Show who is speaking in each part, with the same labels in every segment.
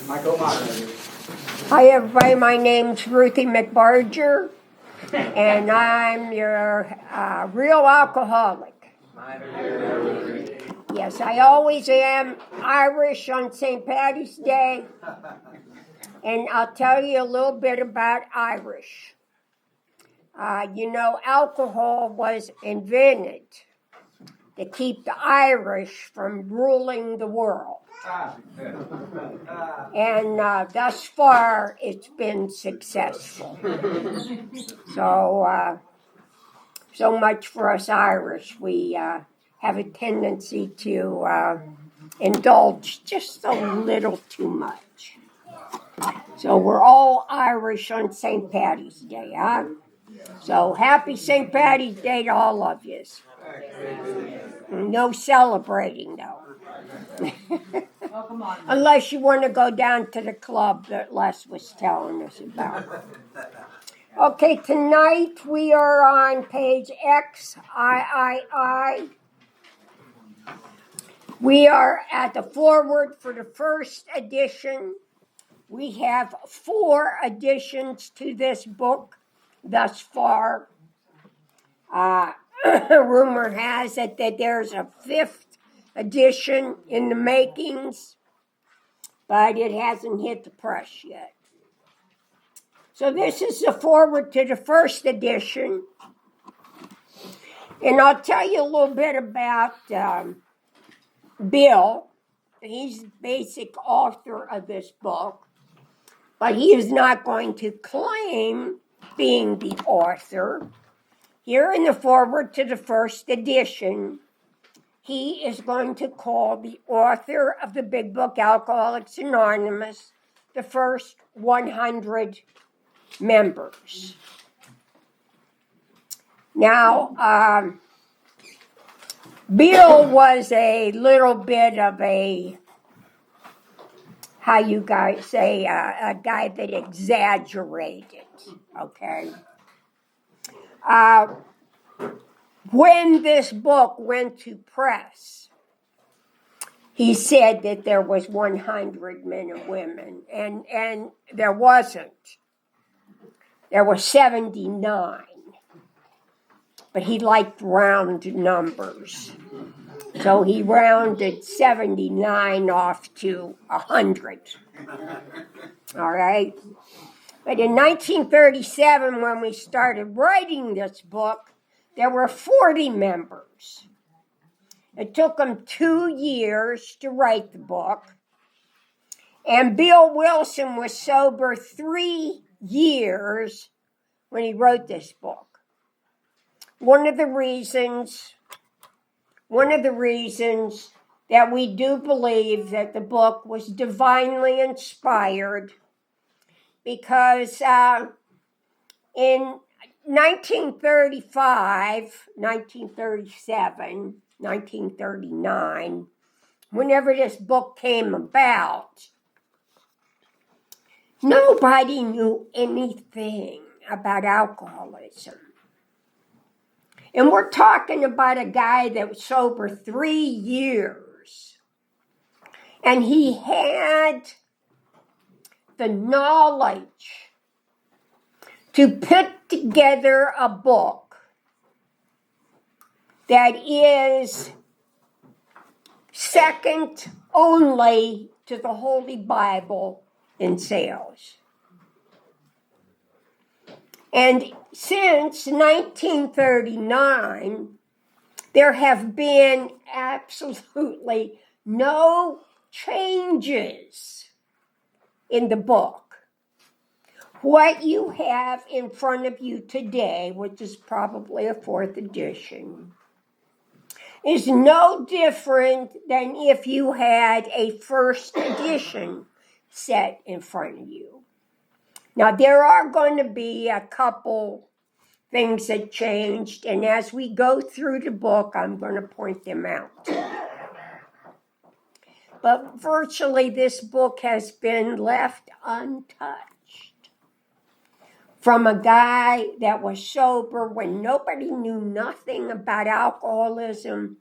Speaker 1: Hi everybody, my name's Ruthie McBarger, and I'm your real alcoholic. Yes, I always am Irish on St. Paddy's Day, and I'll tell you a little bit about Irish. Alcohol was invented to keep the Irish from ruling the world. And thus far, it's been successful. So much for us Irish. We have a tendency to indulge just a little too much. So we're all Irish on St. Paddy's Day, huh? So happy St. Paddy's Day to all of you. No celebrating, though.
Speaker 2: Oh, come on.
Speaker 1: Unless you want to go down to the club that Les was telling us about. Okay, tonight we are on page XIII. We are at the foreword for the first edition. We have 4 editions to this book thus far. Rumor has it that there's a 5th edition in the makings, but it hasn't hit the press yet. So this is the foreword to the first edition. And I'll tell you a little bit about Bill. He's the basic author of this book, but he is not going to claim being the author. Here in the foreword to the first edition, he is going to call the author of the big book, Alcoholics Anonymous, the first 100 members. Now, Bill was a little bit of a, how you guys say, a guy that exaggerated, okay? When this book went to press, he said that there was 100 men and women, and there wasn't. There were 79, but he liked round numbers. So he rounded 79 off to 100. All right? But in 1937, when we started writing this book, there were 40 members. It took them 2 years to write the book. And Bill Wilson was sober 3 years when he wrote this book. One of the reasons that we do believe that the book was divinely inspired, because in 1935, 1937, 1939, whenever this book came about, nobody knew anything about alcoholism. And we're talking about a guy that was sober 3 years. And he had the knowledge to put together a book that is second only to the Holy Bible in sales. And since 1939, there have been absolutely no changes in the book. What you have in front of you today, which is probably a 4th edition, is no different than if you had a 1st edition set in front of you. Now, there are going to be a couple things that changed, and as we go through the book, I'm going to point them out. But virtually, this book has been left untouched. From a guy that was sober when nobody knew nothing about alcoholism,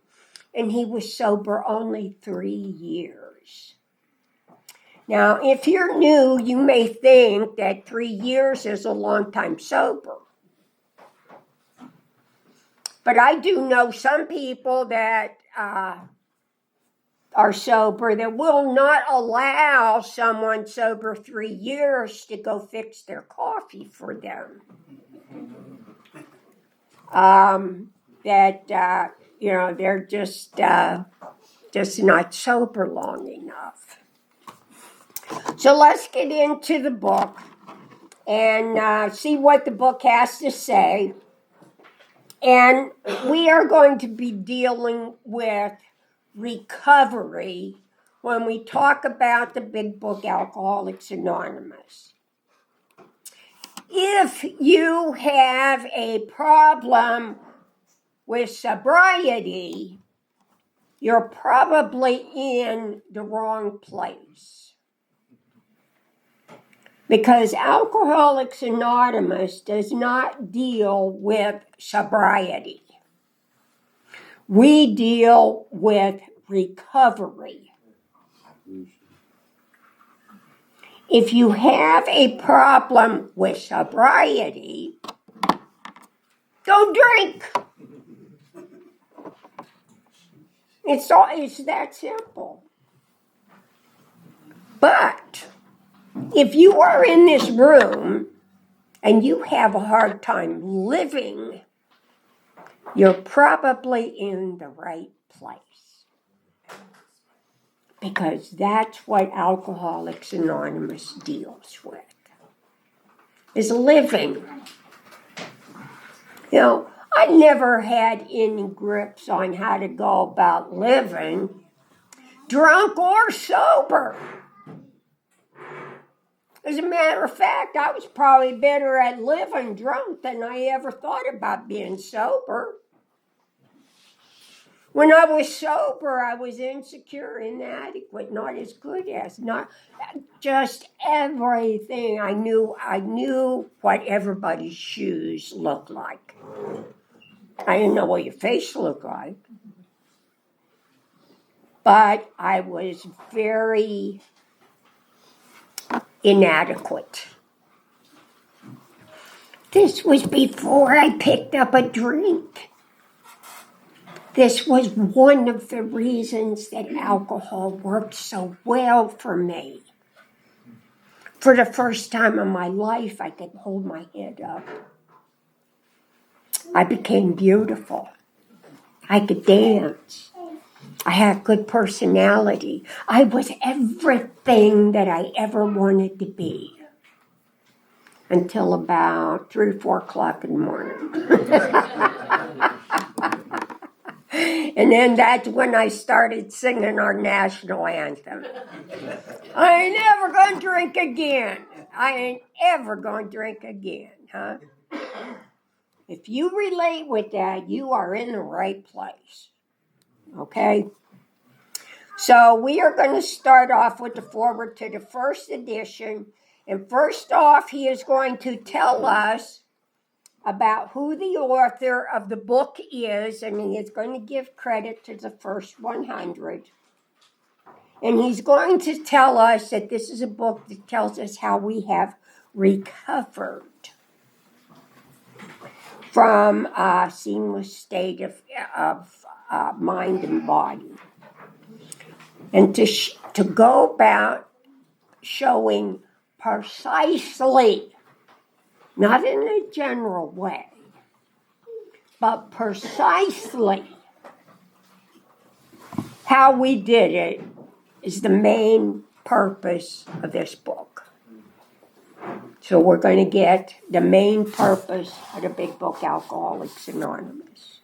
Speaker 1: and he was sober only 3 years. Now, if you're new, you may think that 3 years is a long time sober. But I do know some people that are sober that will not allow someone sober 3 years to go fix their coffee for them. They're just not sober long enough. So let's get into the book and see what the book has to say. And we are going to be dealing with recovery when we talk about the big book, Alcoholics Anonymous. If you have a problem with sobriety, you're probably in the wrong place. Because Alcoholics Anonymous does not deal with sobriety. We deal with recovery. If you have a problem with sobriety, don't drink. It's that simple. But if you are in this room and you have a hard time living, you're probably in the right place. Because that's what Alcoholics Anonymous deals with, is living. I never had any grips on how to go about living, drunk or sober. As a matter of fact, I was probably better at living drunk than I ever thought about being sober. When I was sober, I was insecure, inadequate, not as good as, not just everything. I knew what everybody's shoes looked like. I didn't know what your face looked like. But I was very inadequate. This was before I picked up a drink. This was one of the reasons that alcohol worked so well for me. For the first time in my life, I could hold my head up. I became beautiful. I could dance. I had good personality. I was everything that I ever wanted to be. Until about 3 or 4 o'clock in the morning. And then that's when I started singing our national anthem. I ain't never gonna drink again. I ain't ever gonna drink again, huh? If you relate with that, you are in the right place. Okay? So we are going to start off with the foreword to the first edition. And first off, he is going to tell us about who the author of the book is, and he is going to give credit to the first 100. And he's going to tell us that this is a book that tells us how we have recovered from a seamless state of mind and body. And to go about showing precisely, not in a general way, but precisely how we did it is the main purpose of this book. So we're going to get the main purpose of the big book, Alcoholics Anonymous.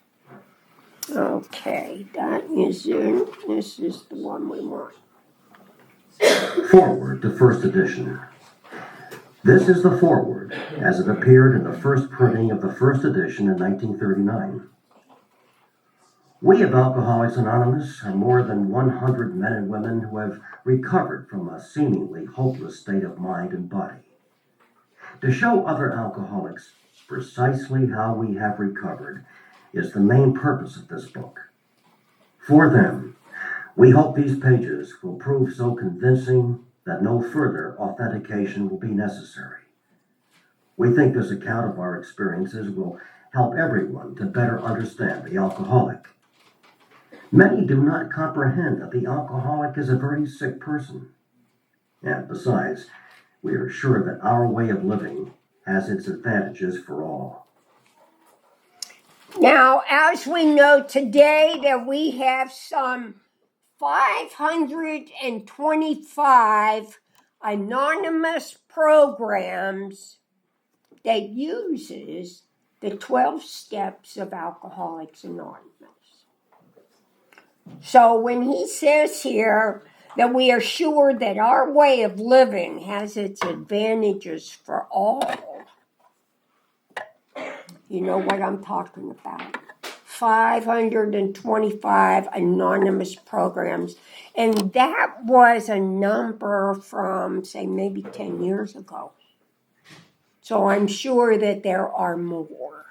Speaker 1: Okay, that is it. This is the one we want.
Speaker 3: Foreword to first edition. This is the foreword as it appeared in the first printing of the first edition in 1939. We of Alcoholics Anonymous are more than 100 men and women who have recovered from a seemingly hopeless state of mind and body. To show other alcoholics precisely how we have recovered is the main purpose of this book. For them, we hope these pages will prove so convincing that no further authentication will be necessary. We think this account of our experiences will help everyone to better understand the alcoholic. Many do not comprehend that the alcoholic is a very sick person. And besides, we are sure that our way of living has its advantages for all.
Speaker 1: Now, as we know today that we have some 525 anonymous programs that uses the 12 steps of Alcoholics Anonymous. So when he says here that we are sure that our way of living has its advantages for all, you know what I'm talking about. 525 anonymous programs. And that was a number from, say, maybe 10 years ago. So I'm sure that there are more.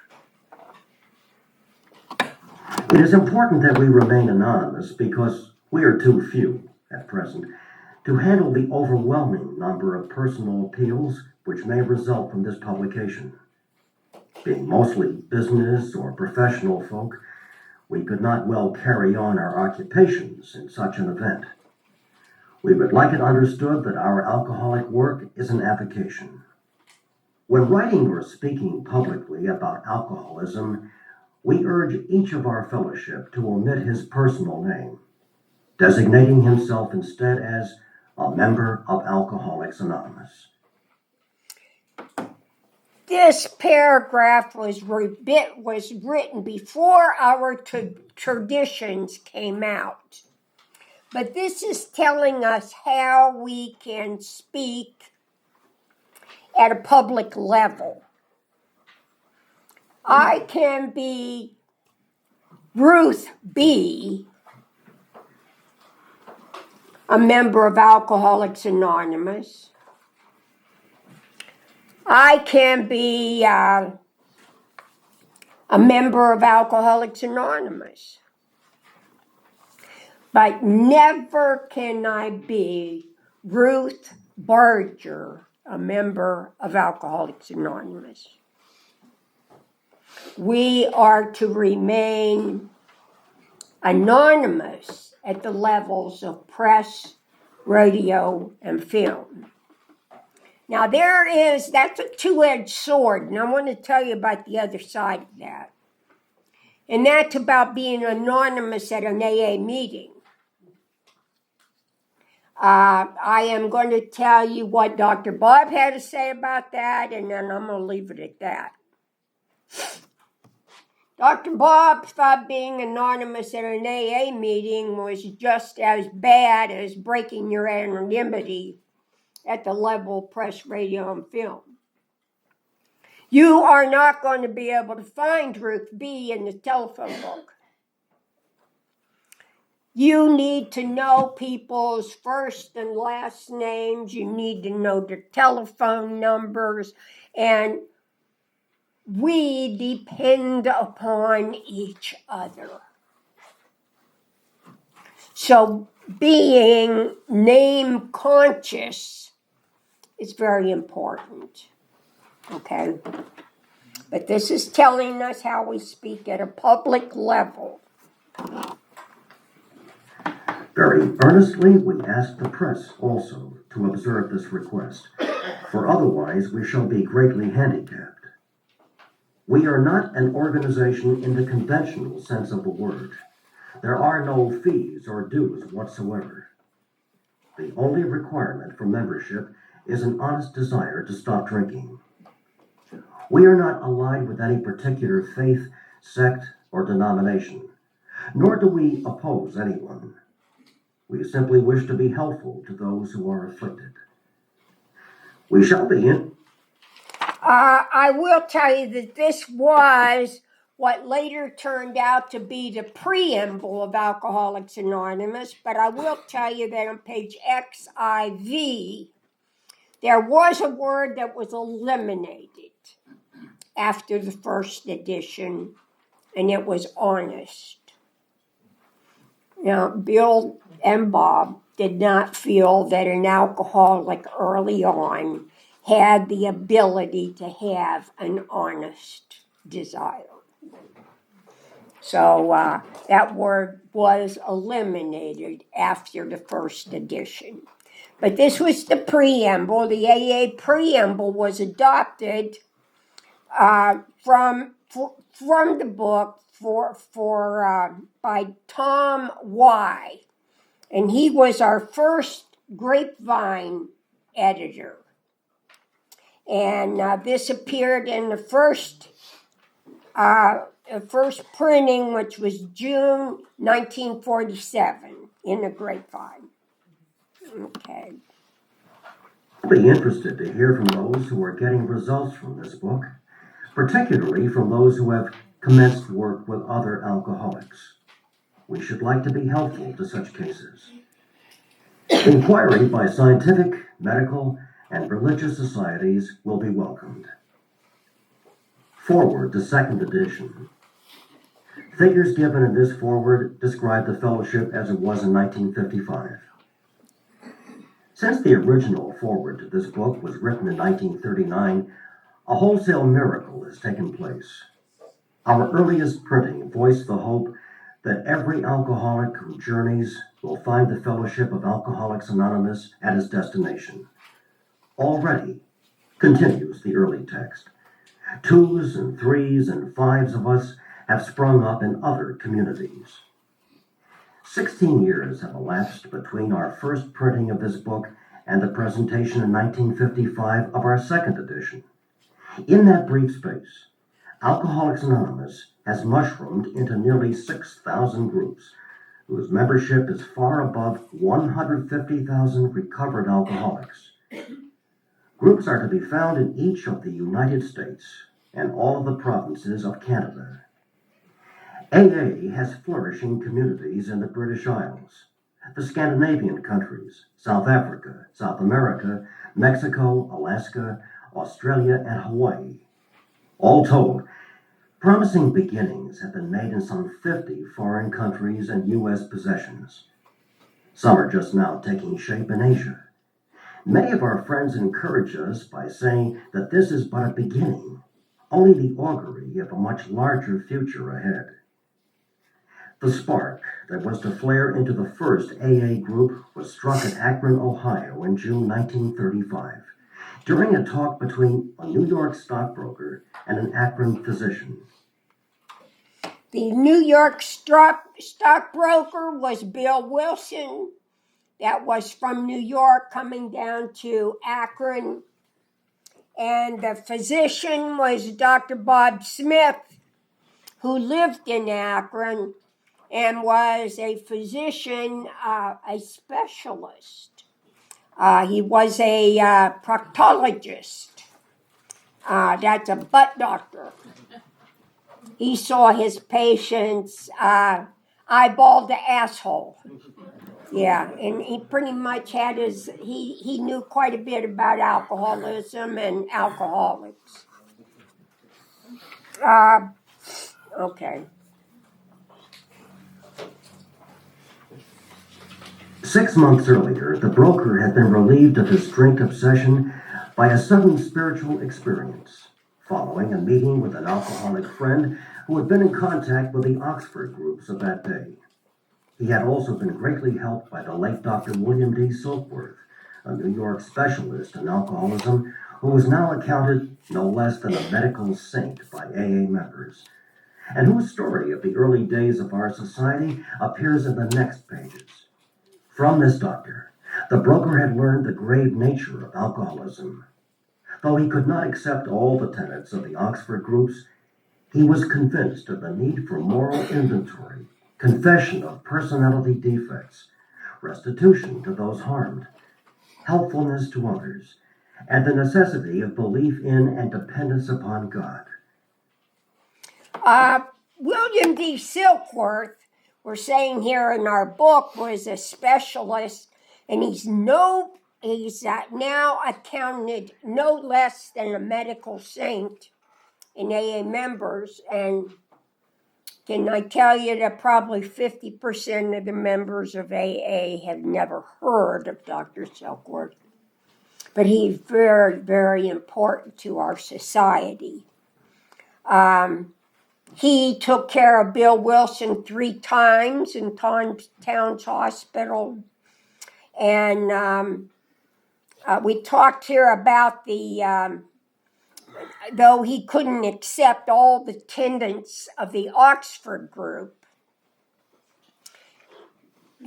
Speaker 3: It is important that we remain anonymous because we are too few, at present, to handle the overwhelming number of personal appeals which may result from this publication. Being mostly business or professional folk, we could not well carry on our occupations in such an event. We would like it understood that our alcoholic work is an avocation. When writing or speaking publicly about alcoholism, we urge each of our fellowship to omit his personal name, designating himself instead as a member of Alcoholics Anonymous.
Speaker 1: This paragraph was written before our traditions came out. But this is telling us how we can speak at a public level. I can be Ruth B., a member of Alcoholics Anonymous. I can be a member of Alcoholics Anonymous. But never can I be Ruth Barger, a member of Alcoholics Anonymous. We are to remain anonymous at the levels of press, radio, and film. Now that's a two-edged sword, and I want to tell you about the other side of that. And that's about being anonymous at an AA meeting. I am going to tell you what Dr. Bob had to say about that, and then I'm going to leave it at that. Dr. Bob thought being anonymous at an AA meeting was just as bad as breaking your anonymity at the level of press, radio, and film. You are not going to be able to find Ruth B. in the telephone book. You need to know people's first and last names. You need to know their telephone numbers. And we depend upon each other. So being name conscious is very important. Okay? But this is telling us how we speak at a public level.
Speaker 3: Very earnestly, we ask the press also to observe this request, for otherwise we shall be greatly handicapped. We are not an organization in the conventional sense of the word. There are no fees or dues whatsoever. The only requirement for membership is an honest desire to stop drinking. We are not allied with any particular faith, sect, or denomination, nor do we oppose anyone. We simply wish to be helpful to those who are afflicted. We shall begin.
Speaker 1: I will tell you that this was what later turned out to be the preamble of Alcoholics Anonymous, but I will tell you that on page XIV, there was a word that was eliminated after the first edition, and it was honest. Now, Bill and Bob did not feel that an alcoholic early on had the ability to have an honest desire. So that word was eliminated after the first edition. But this was the preamble. The AA preamble was adopted from the book by Tom Y. And he was our first grapevine editor. And this appeared in the first printing, which was June 1947 in the grapevine. Okay.
Speaker 3: I'll be interested to hear from those who are getting results from this book, particularly from those who have commenced work with other alcoholics. We should like to be helpful to such cases. Inquiry by scientific, medical, and religious societies will be welcomed. Forward to second edition. Figures given in this forward describe the fellowship as it was in 1955. Since the original forward to this book was written in 1939, a wholesale miracle has taken place. Our earliest printing voiced the hope that every alcoholic who journeys will find the fellowship of Alcoholics Anonymous at his destination. Already, continues the early text, 2s and 3s and 5s of us have sprung up in other communities. 16 years have elapsed between our first printing of this book and the presentation in 1955 of our second edition. In that brief space, Alcoholics Anonymous has mushroomed into nearly 6,000 groups, whose membership is far above 150,000 recovered alcoholics. Groups are to be found in each of the United States and all of the provinces of Canada. AA has flourishing communities in the British Isles, the Scandinavian countries, South Africa, South America, Mexico, Alaska, Australia, and Hawaii. All told, promising beginnings have been made in some 50 foreign countries and U.S. possessions. Some are just now taking shape in Asia. Many of our friends encourage us by saying that this is but a beginning, only the augury of a much larger future ahead. The spark that was to flare into the first AA group was struck at Akron, Ohio in June 1935, during a talk between a New York stockbroker and an Akron physician.
Speaker 1: The New York stockbroker was Bill Wilson. That was from New York coming down to Akron. And the physician was Dr. Bob Smith, who lived in Akron and was a physician, a specialist. He was a proctologist. That's a butt doctor. He saw his patients eyeball to asshole. Yeah, and he pretty much had he knew quite a bit about alcoholism and alcoholics. Okay.
Speaker 3: 6 months earlier, the broker had been relieved of his drink obsession by a sudden spiritual experience, following a meeting with an alcoholic friend who had been in contact with the Oxford groups of that day. He had also been greatly helped by the late Dr. William D. Silkworth, a New York specialist in alcoholism who was now accounted no less than a medical saint by AA members, and whose story of the early days of our society appears in the next pages. From this doctor, the broker had learned the grave nature of alcoholism. Though he could not accept all the tenets of the Oxford groups, he was convinced of the need for moral inventory, confession of personality defects, restitution to those harmed, helpfulness to others, and the necessity of belief in and dependence upon God.
Speaker 1: William D. Silkworth, we're saying here in our book, was a specialist, and he's now accounted no less than a medical saint in AA members, and Can I tell you that probably 50% of the members of AA have never heard of Dr. Silkworth? But he's very, very important to our society. He took care of Bill Wilson 3 times in Towns Hospital. And we talked here about though he couldn't accept all the tenets of the Oxford group,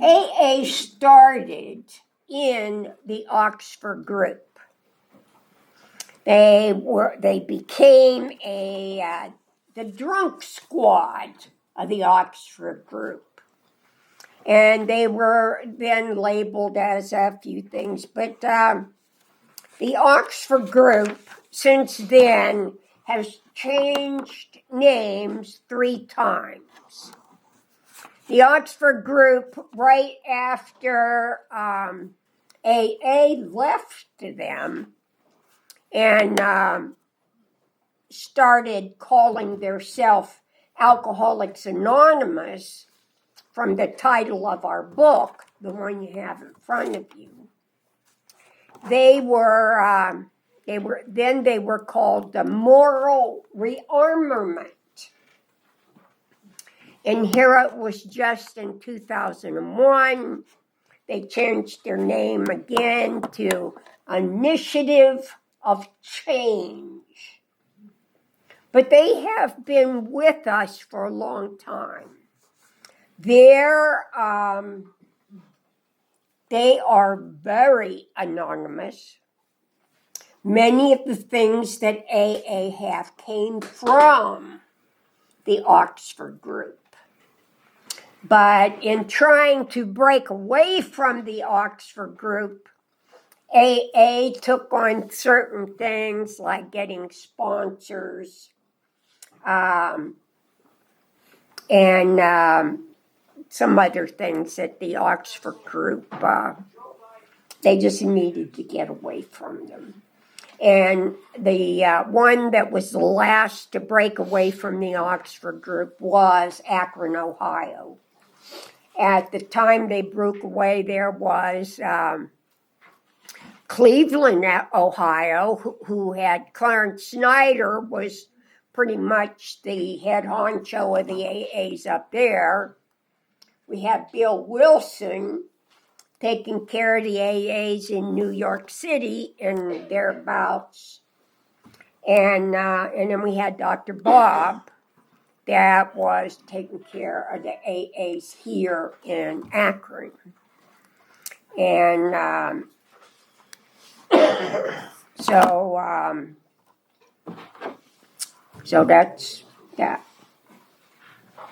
Speaker 1: AA started in the Oxford group. They became the drunk squad of the Oxford group. And they were then labeled as a few things. But the Oxford group, since then, has changed names 3 times. The Oxford group, right after AA left them and started calling themselves Alcoholics Anonymous, from the title of our book, the one you have in front of you, they were called the Moral Rearmament. And here it was just in 2001, they changed their name again to Initiative of Change. But they have been with us for a long time. They are very anonymous. Many of the things that AA have came from the Oxford group. But in trying to break away from the Oxford group, AA took on certain things like getting sponsors and some other things that the Oxford group, they just needed to get away from them. And the one that was the last to break away from the Oxford group was Akron, Ohio. At the time they broke away, there was Cleveland, Ohio, who had Clarence Snyder, was pretty much the head honcho of the AAs up there. We had Bill Wilson taking care of the AAs in New York City and thereabouts. And then we had Dr. Bob that was taking care of the AAs here in Akron. And so that's that.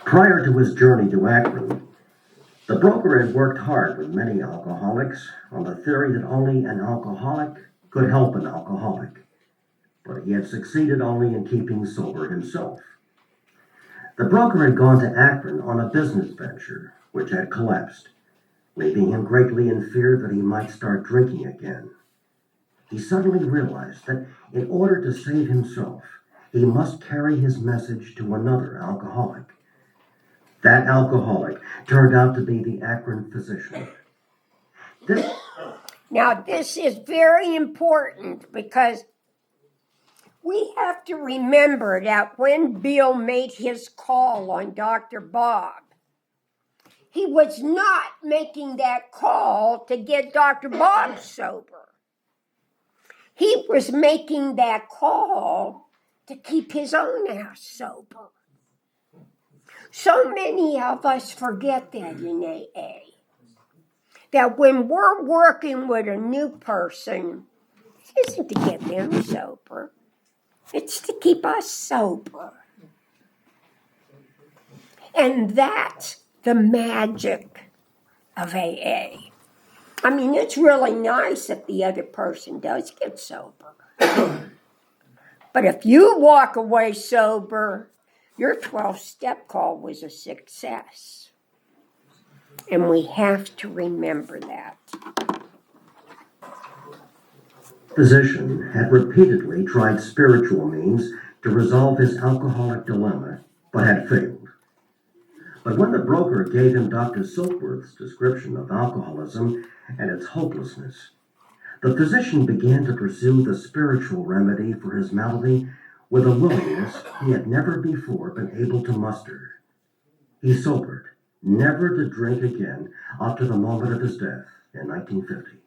Speaker 3: Prior to his journey to Akron, the broker had worked hard with many alcoholics on the theory that only an alcoholic could help an alcoholic, but he had succeeded only in keeping sober himself. The broker had gone to Akron on a business venture which had collapsed, leaving him greatly in fear that he might start drinking again. He suddenly realized that in order to save himself, he must carry his message to another alcoholic. That alcoholic turned out to be the Akron physician.
Speaker 1: Now, this is very important because we have to remember that when Bill made his call on Dr. Bob, he was not making that call to get Dr. Bob sober. He was making that call to keep his own ass sober. So many of us forget that in AA. That when we're working with a new person, it isn't to get them sober. It's to keep us sober. And that's the magic of AA. I mean, it's really nice if the other person does get sober. But if you walk away sober, your 12-step call was a success. And we have to remember that.
Speaker 3: Physician had repeatedly tried spiritual means to resolve his alcoholic dilemma, but had failed. But when the broker gave him Dr. Silkworth's description of alcoholism and its hopelessness, the physician began to pursue the spiritual remedy for his malady with a willingness he had never before been able to muster. He sobered, never to drink again up to the moment of his death in 1950.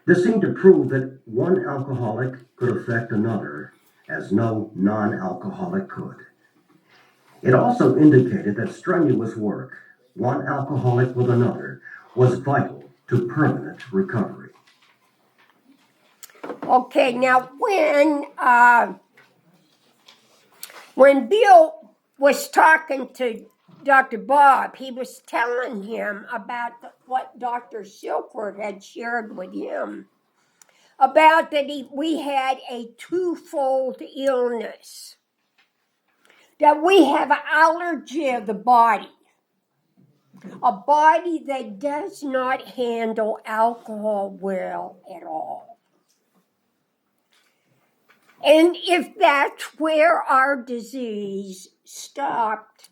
Speaker 3: This seemed to prove that one alcoholic could affect another as no non-alcoholic could. It also indicated that strenuous work, one alcoholic with another, was vital to permanent recovery.
Speaker 1: Okay, now when Bill was talking to Dr. Bob, he was telling him about what Dr. Silkworth had shared with him about that we had a twofold illness, that we have an allergy of the body, a body that does not handle alcohol well at all. And if that's where our disease stopped,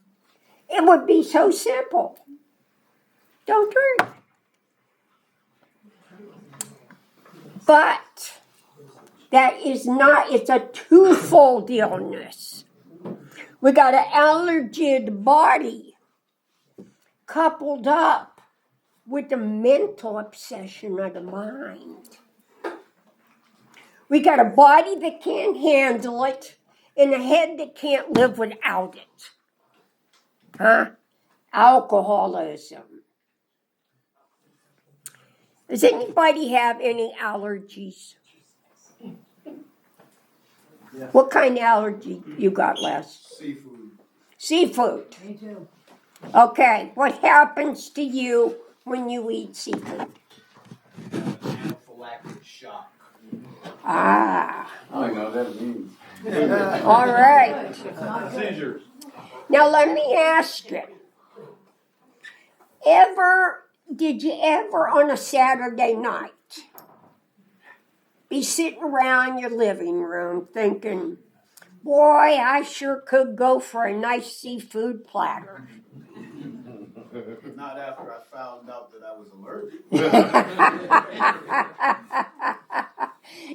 Speaker 1: it would be so simple. Don't drink. But that is not, it's a twofold illness. We got an allergy of the body coupled up with the mental obsession of the mind. We got a body that can't handle it and a head that can't live without it. Huh? Alcoholism. Does anybody have any allergies?
Speaker 4: Yeah.
Speaker 1: What kind of allergy you got, Les?
Speaker 4: Seafood.
Speaker 1: Seafood.
Speaker 2: Me too.
Speaker 1: Okay, what happens to you when you eat seafood?
Speaker 4: Anaphylactic shock.
Speaker 1: Ah,
Speaker 5: I know what that means.
Speaker 1: all right.
Speaker 2: It's not good.
Speaker 4: Seizures.
Speaker 1: Now let me ask you. Did you ever on a Saturday night be sitting around your living room thinking, boy, I sure could go for a nice seafood platter?
Speaker 4: Not after I found out that I was allergic.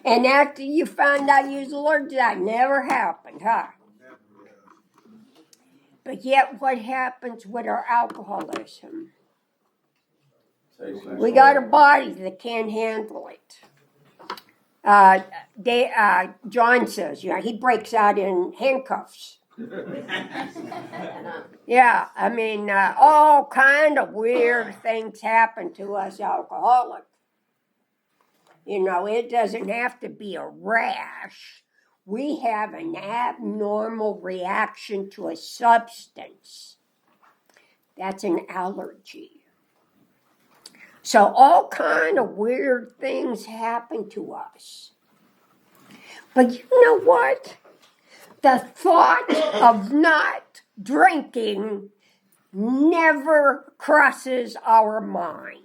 Speaker 1: And after you found out you was allergic, that never happened, huh? But yet what happens with our alcoholism? We got a body that can't handle it. John says, he breaks out in handcuffs. Yeah, I mean, all kind of weird things happen to us alcoholics. It doesn't have to be a rash. We have an abnormal reaction to a substance. That's an allergy. So all kind of weird things happen to us. But you know what? The thought of not drinking never crosses our mind.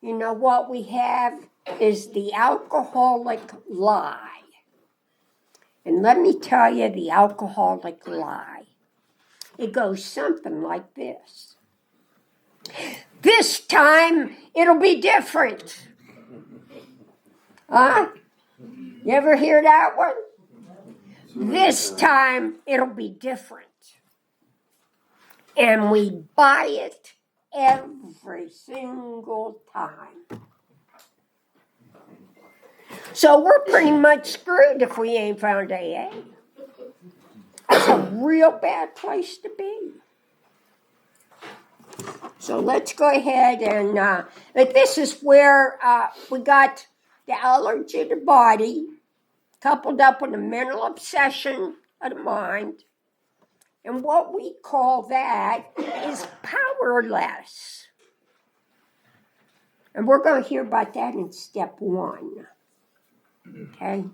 Speaker 1: You know what we have is the alcoholic lie. And let me tell you the alcoholic lie. It goes something like this. This time it'll be different. Huh? You ever hear that one? This time it'll be different. And we buy it every single time. So we're pretty much screwed if we ain't found AA. It's a real bad place to be. So let's go ahead and, but this is where we got the allergy of the body coupled up with a mental obsession of the mind. And what we call that is powerless. And we're going to hear about that in step 1. Okay?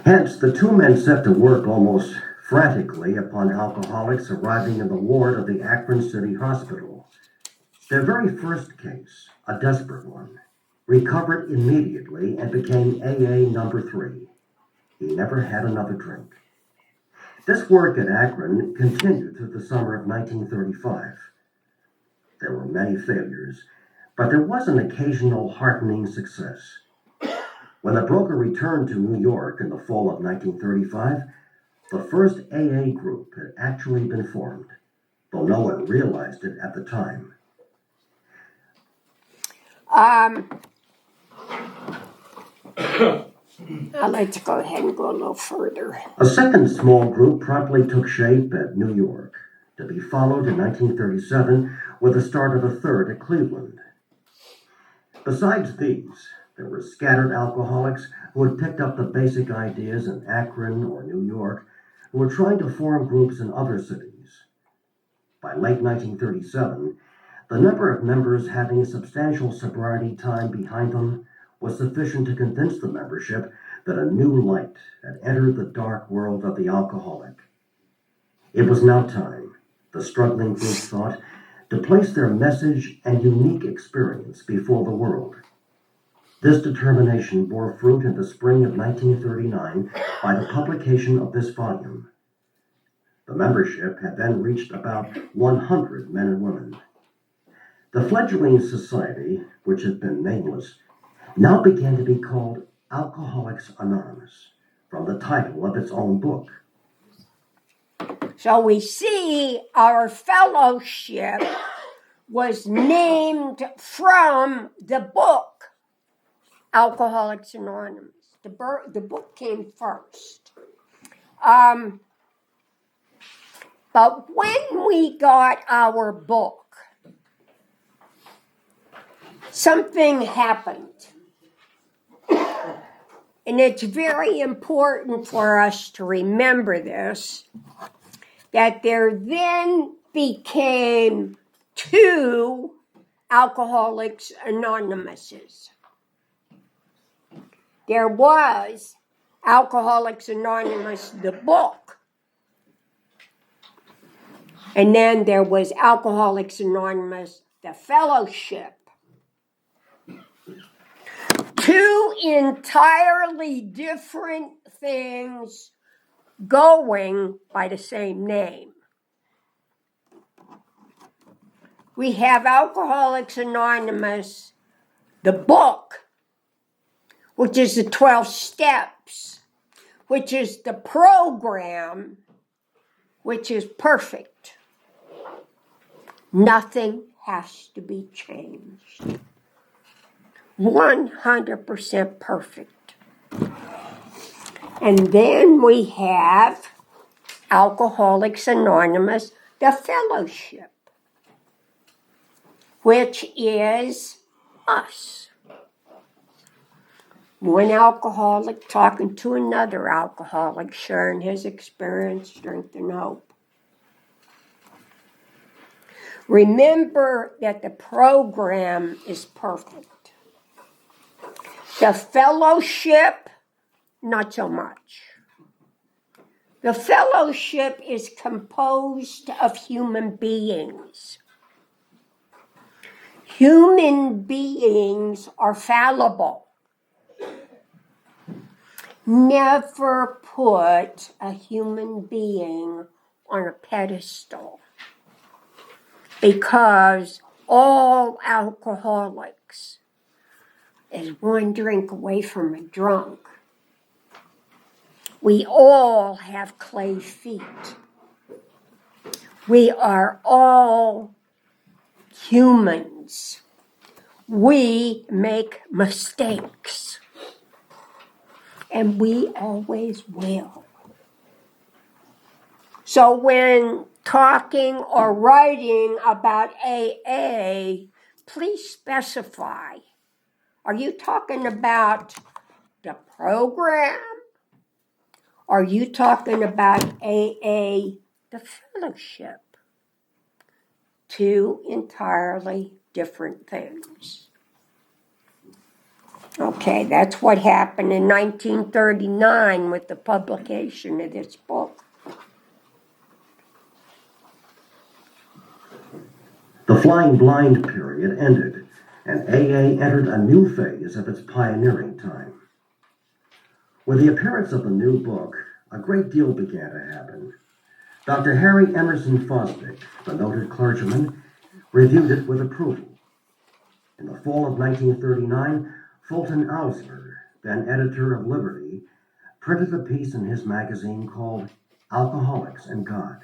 Speaker 3: Hence, the two men set to work almost frantically upon alcoholics arriving in the ward of the Akron City Hospital. Their very first case, a desperate one, recovered immediately and became AA number 3. He never had another drink. This work at Akron continued through the summer of 1935. There were many failures, but there was an occasional heartening success. When the broker returned to New York in the fall of 1935, the first AA group had actually been formed, though no one realized it at the time.
Speaker 1: Let's go ahead and go a little further.
Speaker 3: A second small group promptly took shape at New York, to be followed in 1937 with the start of a third at Cleveland. Besides these, there were scattered alcoholics who had picked up the basic ideas in Akron or New York, who were trying to form groups in other cities. By late 1937, the number of members having substantial sobriety time behind them was sufficient to convince the membership that a new light had entered the dark world of the alcoholic. It was now time, the struggling group thought, to place their message and unique experience before the world. This determination bore fruit in the spring of 1939 by the publication of this volume. The membership had then reached about 100 men and women. The fledgling society, which had been nameless, now began to be called Alcoholics Anonymous, from the title of its own book.
Speaker 1: So we see our fellowship was named from the book, Alcoholics Anonymous. The book came first. But when we got our book, something happened. And it's very important for us to remember this, that there then became 2 Alcoholics Anonymouses. There was Alcoholics Anonymous, the book, and then there was Alcoholics Anonymous, the fellowship. 2 entirely different things going by the same name. We have Alcoholics Anonymous, the book, which is the 12 steps, which is the program, which is perfect. Nothing has to be changed. 100% perfect. And then we have Alcoholics Anonymous, the fellowship, which is us. One alcoholic talking to another alcoholic, sharing his experience, strength, and hope. Remember that the program is perfect. The fellowship, not so much. The fellowship is composed of human beings. Human beings are fallible. Never put a human being on a pedestal, because all alcoholics is one drink away from a drunk. We all have clay feet. We are all humans. We make mistakes. And we always will. So when talking or writing about AA, please specify. Are you talking about the program? Are you talking about AA, the fellowship? 2 entirely different things. Okay, that's what happened in 1939 with the publication of this book.
Speaker 3: The flying blind period ended, and AA entered a new phase of its pioneering time. With the appearance of the new book, a great deal began to happen. Dr. Harry Emerson Fosdick, the noted clergyman, reviewed it with approval. In the fall of 1939, Fulton Alsner, then editor of Liberty, printed a piece in his magazine called Alcoholics and God.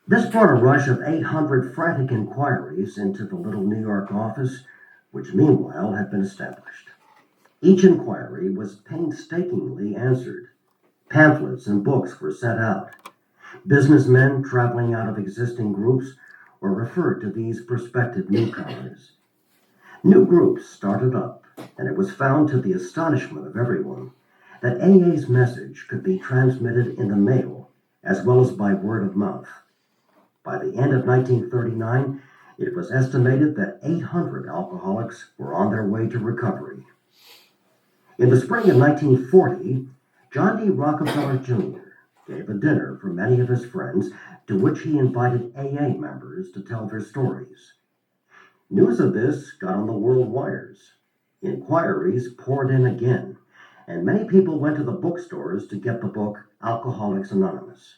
Speaker 3: This brought a rush of 800 frantic inquiries into the little New York office, which meanwhile had been established. Each inquiry was painstakingly answered. Pamphlets and books were sent out. Businessmen traveling out of existing groups were referred to these prospective newcomers. New groups started up, and it was found to the astonishment of everyone that AA's message could be transmitted in the mail as well as by word of mouth. By the end of 1939, it was estimated that 800 alcoholics were on their way to recovery. In the spring of 1940, John D. Rockefeller Jr. gave a dinner for many of his friends to which he invited AA members to tell their stories. News of this got on the world wires. Inquiries poured in again, and many people went to the bookstores to get the book Alcoholics Anonymous.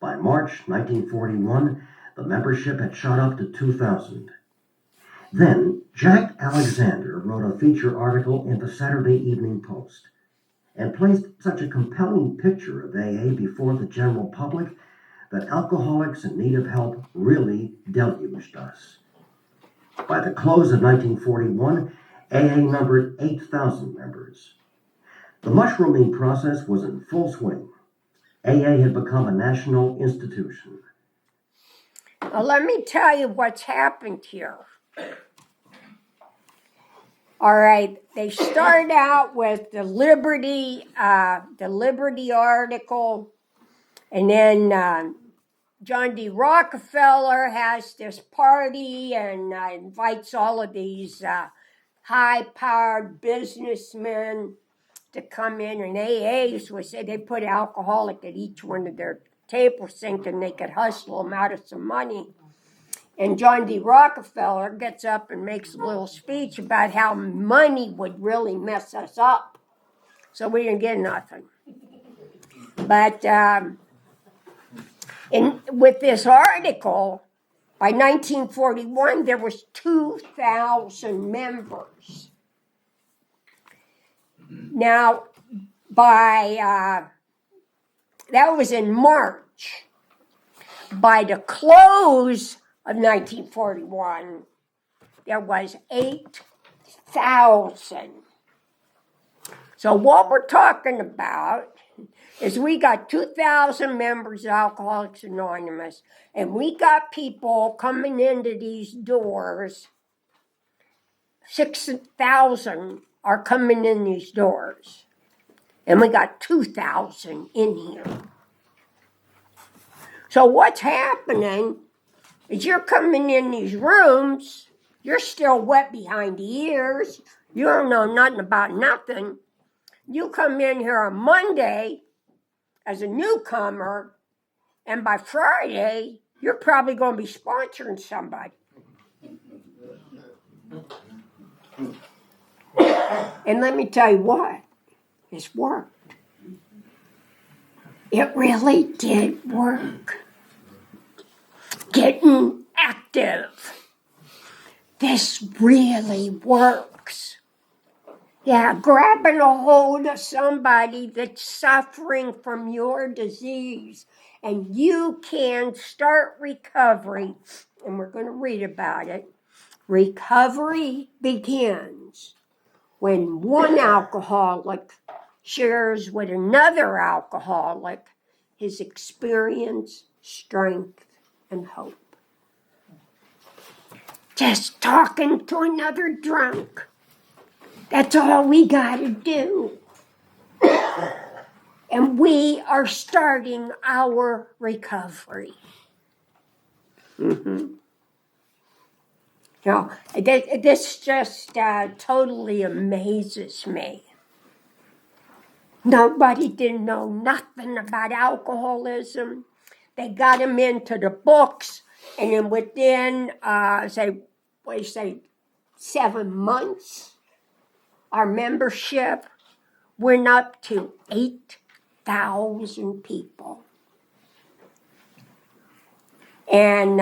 Speaker 3: By March 1941, the membership had shot up to 2,000. Then, Jack Alexander wrote a feature article in the Saturday Evening Post and placed such a compelling picture of AA before the general public that alcoholics in need of help really deluged us. By the close of 1941, AA numbered 8,000 members. The mushrooming process was in full swing. AA had become a national institution.
Speaker 1: Now, let me tell you what's happened here. All right, they start out with the Liberty article, and then John D. Rockefeller has this party and invites all of these high-powered businessmen to come in, and AAs would say they put alcoholic at each one of their tables thinking they could hustle them out of some money. And John D. Rockefeller gets up and makes a little speech about how money would really mess us up. So we didn't get nothing. But with this article, by 1941, there was 2,000 members. Now, that was in March. By the close of 1941, there was 8,000. So what we're talking about is we got 2,000 members of Alcoholics Anonymous, and we got people coming into these doors. 6,000 are coming in these doors, and we got 2,000 in here. So what's happening is you're coming in these rooms, you're still wet behind the ears, you don't know nothing about nothing. You come in here on Monday as a newcomer, and by Friday, you're probably going to be sponsoring somebody. And let me tell you what, it's worked. It really did work. Getting active. This really works. Yeah, grabbing a hold of somebody that's suffering from your disease, and you can start recovery. And we're going to read about it. Recovery begins when one alcoholic shares with another alcoholic his experience, strength, and hope. Just talking to another drunk. That's all we gotta do. And we are starting our recovery. Now, this just totally amazes me. Nobody didn't know nothing about alcoholism. They got him into the books, and then within, 7 months, our membership went up to 1,000 people. And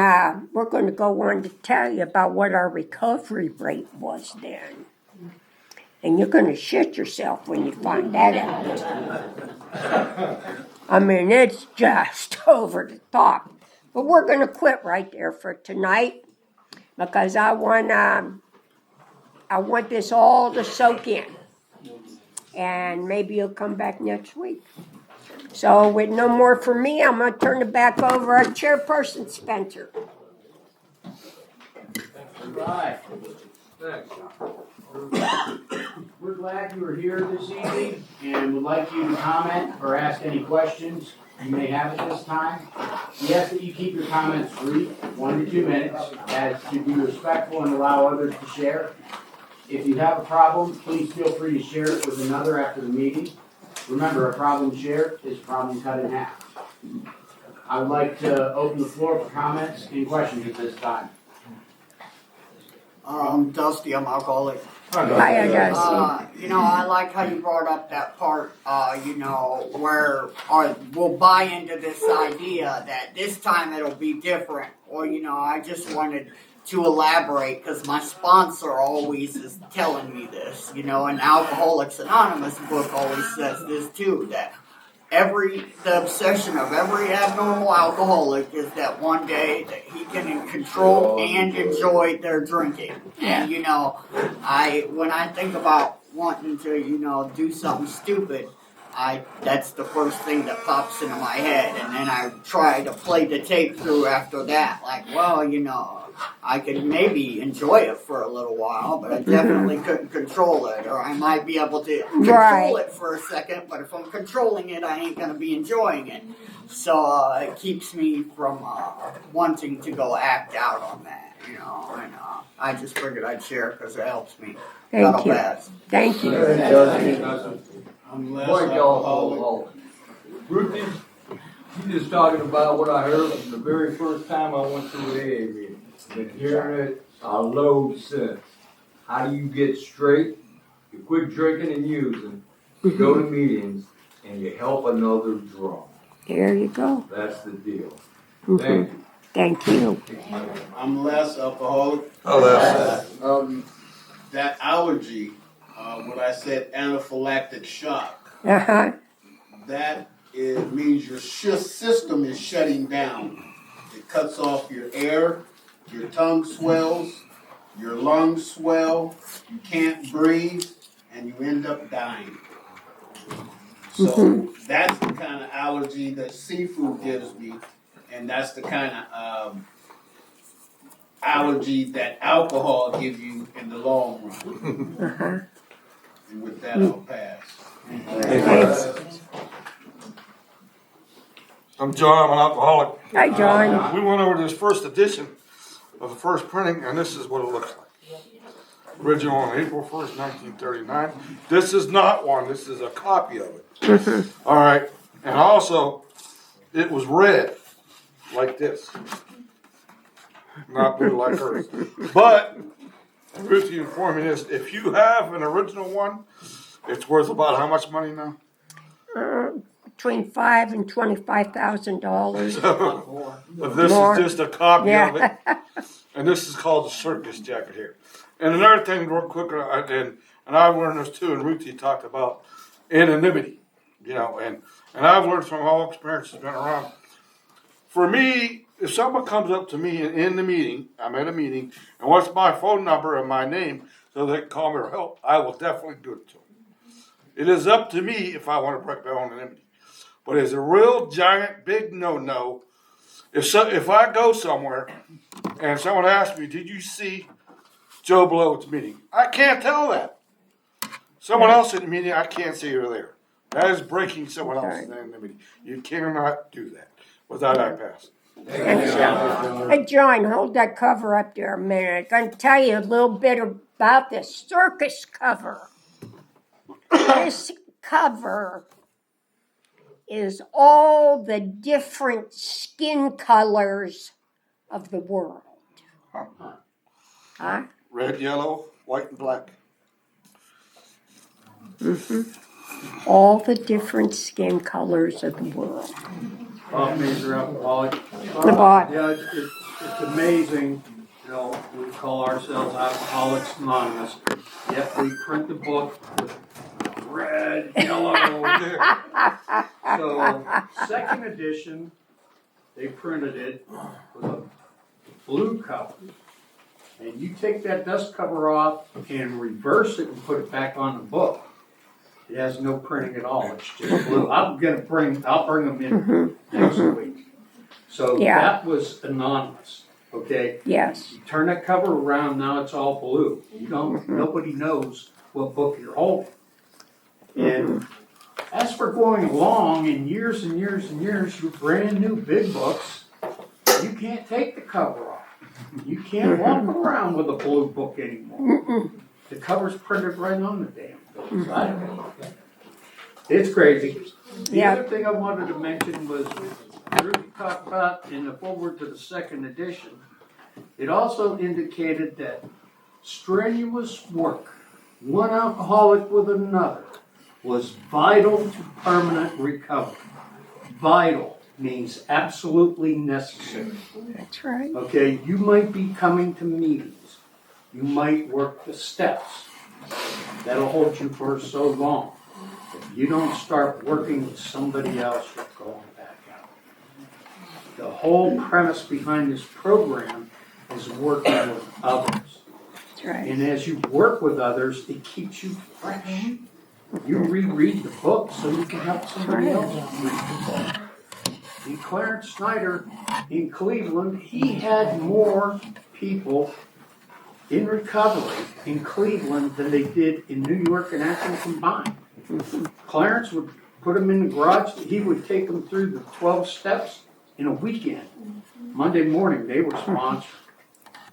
Speaker 1: we're going to go on to tell you about what our recovery rate was then. And you're going to shit yourself when you find that out. I mean, it's just over the top. But we're going to quit right there for tonight because I want this all to soak in. And maybe you'll come back next week. So with no more from me, I'm going to turn it back over to Chairperson Spencer.
Speaker 5: Right. Thanks. We're glad you are here this evening and would like you to comment or ask any questions you may have at this time. We ask that you keep your comments brief, 1 to 2 minutes, as to be respectful and allow others to share. If you have a problem, please feel free to share it with another after the meeting. Remember, a problem shared is a problem cut in half. I would like to open the floor for comments and questions at this time.
Speaker 6: Dusty, I'm alcoholic.
Speaker 1: Hi, guys.
Speaker 6: I like how you brought up that part, where we'll buy into this idea that this time it'll be different. Or, I just wanted to elaborate because my sponsor always is telling me this, and Alcoholics Anonymous book always says this too, that the obsession of every abnormal alcoholic is that one day that he can control and enjoy their drinking. And, when I think about wanting to, do something stupid, that's the first thing that pops into my head. And then I try to play the tape through after that. Like, well, I could maybe enjoy it for a little while, but I definitely couldn't control it. Or I might be able to control it for a second, but if I'm controlling it, I ain't going to be enjoying it. So it keeps me from wanting to go act out on that, and I just figured I'd share because it helps me.
Speaker 1: Thank you. Thank you.
Speaker 4: I'm less
Speaker 7: Boy,
Speaker 4: alcoholic.
Speaker 7: y'all, Ruthie, you just talking about what I heard from the very first time I went to an AA meeting. Been hearing it a load since. How do you get straight? You quit drinking and using, you go to meetings, and you help another drunk.
Speaker 1: There you go.
Speaker 7: That's the deal.
Speaker 1: Mm-hmm.
Speaker 7: Thank you.
Speaker 1: Thank you.
Speaker 4: I'm less alcoholic. That allergy, when I said anaphylactic shock,
Speaker 1: Uh-huh.
Speaker 4: that means your system is shutting down. It cuts off your air, your tongue swells, your lungs swell, you can't breathe, and you end up dying. So that's the kind of allergy that seafood gives me, and that's the kind of allergy that alcohol gives you in the long run.
Speaker 1: Uh-huh.
Speaker 4: And with that, I'll pass.
Speaker 1: Thanks.
Speaker 8: I'm John, I'm an alcoholic.
Speaker 1: Hi, John.
Speaker 8: We went over this first edition of the first printing, and this is what it looks like. Original on April 1st, 1939. This is not one, this is a copy of it. All right, and also, it was red, like this. Not blue like hers. But, Ruthie informed me this, if you have an original one, it's worth about how much money now?
Speaker 1: Between $5,000 and $25,000.
Speaker 8: So, if this
Speaker 1: More.
Speaker 8: is just a copy of it,
Speaker 1: Yeah.
Speaker 8: and this is called the circus jacket here. And another thing, real quick, and I've learned this too, and Ruthie talked about anonymity, and I've learned from all experiences been around. For me, if someone comes up to me in the meeting, I'm at a meeting, and wants my phone number and my name so they can call me or help, I will definitely do it to them. It is up to me if I want to break my own anonymity. But it's a real giant, big no-no. If I go somewhere and someone asks me, did you see Joe Blow at the meeting? I can't tell that. Someone else at the meeting, I can't say you're there. That is breaking someone else's anonymity. You cannot do that without I pass.
Speaker 1: Hey, John, hold that cover up there a minute. I'm going to tell you a little bit about the circus cover. This cover is all the different skin colors of the world. Huh?
Speaker 8: Red, yellow, white, and black.
Speaker 1: all the different skin colors of the world.
Speaker 9: Major alcoholic.
Speaker 1: The bottom.
Speaker 9: Yeah, it's amazing, you know, we call ourselves Alcoholics Anonymous, yet we print the book with red, yellow. So, second edition, they printed it with a blue cover. And you take that dust cover off and reverse it and put it back on the book. It has no printing at all, it's just blue. I'll bring them in next week. So
Speaker 1: Yeah.
Speaker 9: that was anonymous, okay?
Speaker 1: Yes.
Speaker 9: You turn that cover around, now it's all blue. Nobody knows what book you're holding. And as for going along in years and years and years, your brand new big books, you can't take the cover off. You can't walk around with a blue book anymore. The cover's printed right on the damn book. I don't know. It's crazy. The
Speaker 1: Yeah.
Speaker 9: other thing I wanted to mention was, Ruby talked about in the foreword to the second edition, it also indicated that strenuous work, one alcoholic with another, was vital to permanent recovery. Vital means absolutely necessary.
Speaker 1: That's right.
Speaker 9: Okay, you might be coming to meetings. You might work the steps. That'll hold you for so long. If you don't start working with somebody else, you're going back out. The whole premise behind this program is working with others.
Speaker 1: That's right.
Speaker 9: And as you work with others, it keeps you fresh. You reread the book so you can help somebody else read the book. And Clarence Snyder in Cleveland, he had more people in recovery in Cleveland than they did in New York and Akron combined. Clarence would put them in the garage. He would take them through the 12 steps in a weekend. Monday morning, they were sponsored.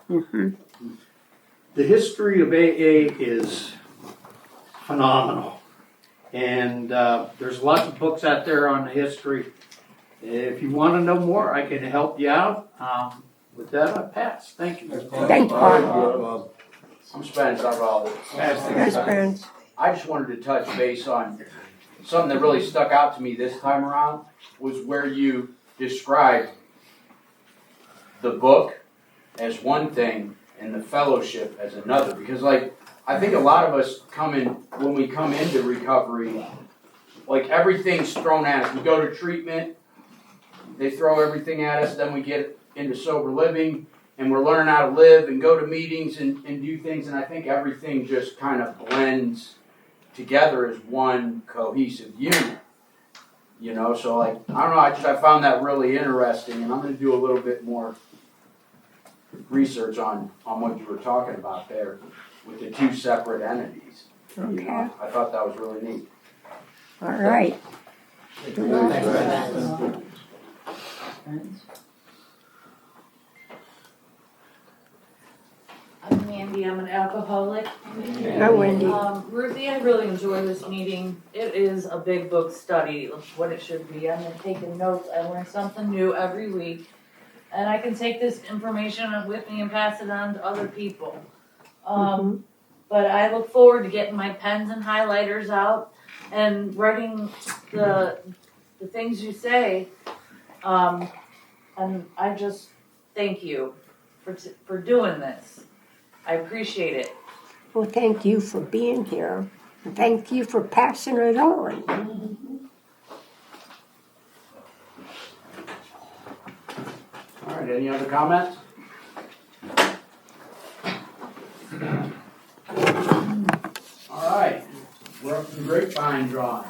Speaker 9: The history of AA is phenomenal. And there's lots of books out there on the history. If you want to know more, I can help you out. With that, I pass. Thank you.
Speaker 1: Thanks, Bob.
Speaker 5: I'm Spence. I'll
Speaker 1: Yes, friends.
Speaker 5: I just wanted to touch base on something that really stuck out to me this time around was where you described the book as one thing and the fellowship as another. Because, like, I think a lot of us when we come into recovery, like everything's thrown at us. We go to treatment, they throw everything at us, then we get into sober living, and we're learning how to live and go to meetings and do things, and I think everything just kind of blends together as one cohesive unit. You know, so like, I don't know, I found that really interesting, and I'm going to do a little bit more research on what you were talking about there with the two separate entities.
Speaker 1: Okay.
Speaker 5: You know, I thought that was really neat.
Speaker 1: All right.
Speaker 2: I'm Mandy, I'm an alcoholic.
Speaker 1: Hi, Wendy.
Speaker 2: Ruthie, I really enjoy this meeting. It is a big book study of what it should be. I'm taking notes, I learn something new every week. And I can take this information with me and pass it on to other people. But I look forward to getting my pens and highlighters out and writing the things you say. And I just thank you for doing this. I appreciate it.
Speaker 1: Well, thank you for being here. And thank you for passing it on.
Speaker 5: All right, any other comments? All right, we're up to the grapevine drawing.